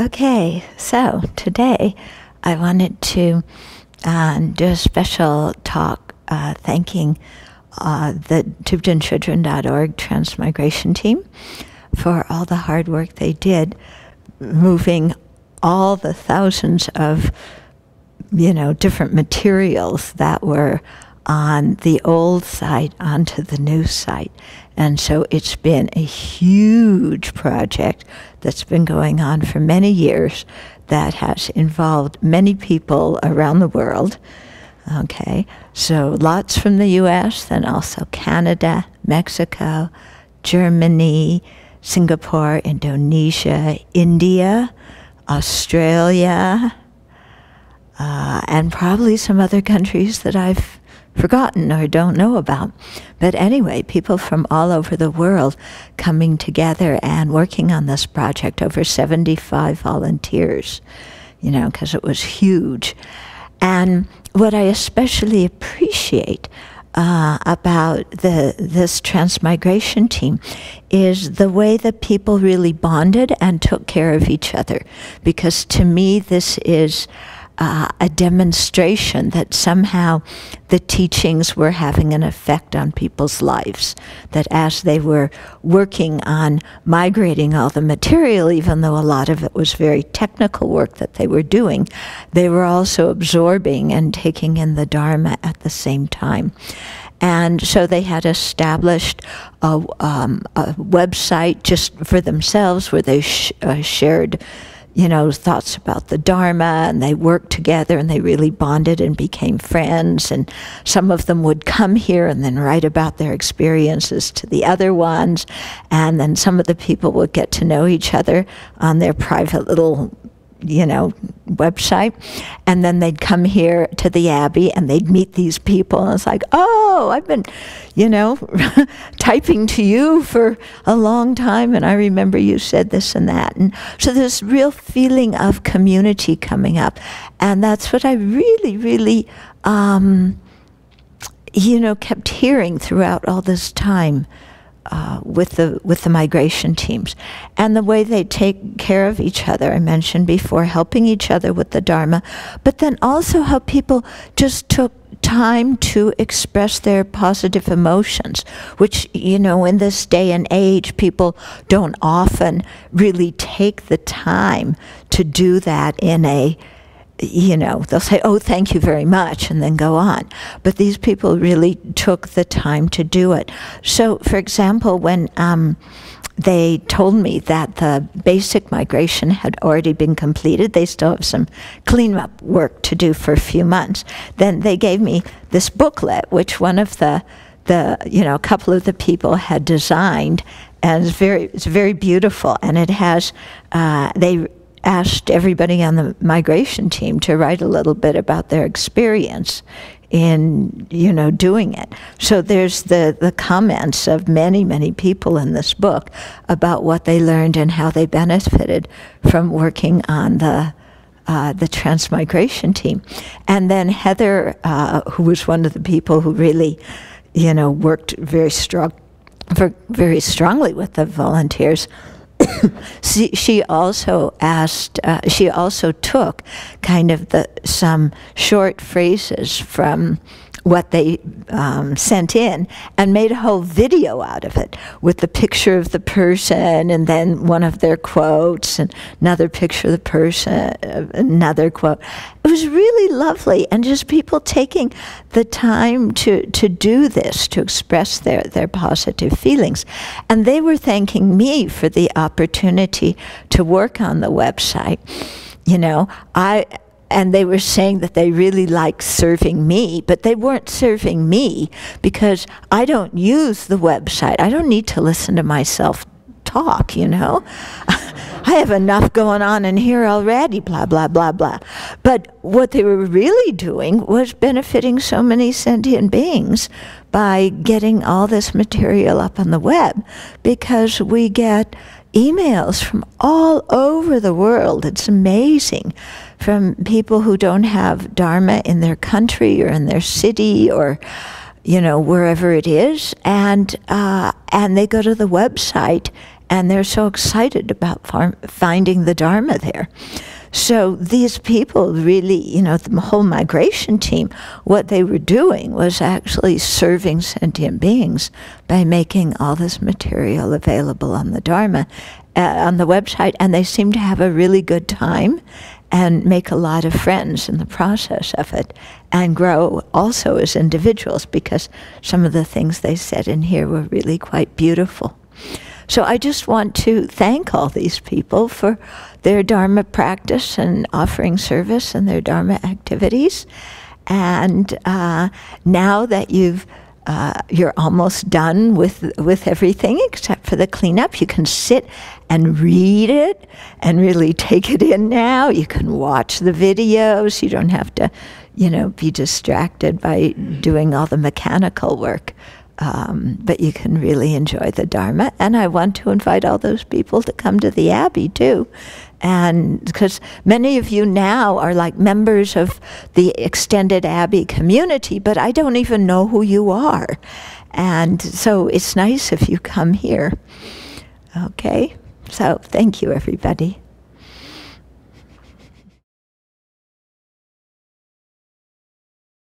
Okay, so today I wanted to do a special talk thanking the TibetAndChildren.org transmigration team for all the hard work they did moving all the thousands of, different materials that were on the old site onto the new site. And so it's been a huge project that's been going on for many years that has involved many people around the world. Okay, so lots from the US and also Canada, Mexico, Germany, Singapore, Indonesia, India, Australia, and probably some other countries that I've forgotten or don't know about. But anyway, people from all over the world coming together and working on this project, over 75 volunteers, because it was huge. And what I especially appreciate about this transmigration team is the way that people really bonded and took care of each other. Because to me, this is a demonstration that somehow the teachings were having an effect on people's lives. That as they were working on migrating all the material, even though a lot of it was very technical work that they were doing, they were also absorbing and taking in the Dharma at the same time. And so they had established a website just for themselves where they shared thoughts about the Dharma, and they worked together and they really bonded and became friends. And some of them would come here and then write about their experiences to the other ones. And then some of the people would get to know each other on their private little website, and then they'd come here to the Abbey and they'd meet these people, and it's like, oh, I've been typing to you for a long time, and I remember you said this and that. And so there's real feeling of community coming up, and that's what I really kept hearing throughout all this time with the migration teams, and the way they take care of each other. I mentioned before, helping each other with the Dharma, but then also how people just took time to express their positive emotions, which, in this day and age, people don't often really take the time to do that in a they'll say, oh, thank you very much, and then go on. But these people really took the time to do it. So, for example, when they told me that the basic migration had already been completed, they still have some cleanup work to do for a few months, then they gave me this booklet, which one of a couple of the people had designed, and it's very beautiful, and it has, they asked everybody on the migration team to write a little bit about their experience in, doing it. So there's the comments of many people in this book about what they learned and how they benefited from working on the transmigration team. And then Heather, who was one of the people who really, worked very strongly with the volunteers, she also took kind of some short phrases from what they sent in and made a whole video out of it with the picture of the person and then one of their quotes and another picture of the person, another quote. It was really lovely, and just people taking the time to do this, to express their positive feelings. And they were thanking me for the opportunity to work on the website. And they were saying that they really liked serving me, but they weren't serving me because I don't use the website. I don't need to listen to myself talk, I have enough going on in here already, blah, blah, blah, blah. But what they were really doing was benefiting so many sentient beings by getting all this material up on the web, because we get emails from all over the world. It's amazing. From people who don't have Dharma in their country or in their city or, wherever it is. And they go to the website and they're so excited about finding the Dharma there. So these people really, you know, the whole migration team, what they were doing was actually serving sentient beings by making all this material available on the Dharma, on the website, and they seem to have a really good time and make a lot of friends in the process of it, and grow also as individuals, because some of the things they said in here were really quite beautiful. So I just want to thank all these people for their Dharma practice and offering service and their Dharma activities. And now that you're almost done with everything except for the cleanup, you can sit and read it and really take it in now. You can watch the videos. You don't have to, you know, be distracted by doing all the mechanical work. But you can really enjoy the Dharma. And I want to invite all those people to come to the Abbey too. And because many of you now are like members of the extended Abbey community, but I don't even know who you are. And so it's nice if you come here. Okay, so thank you, everybody.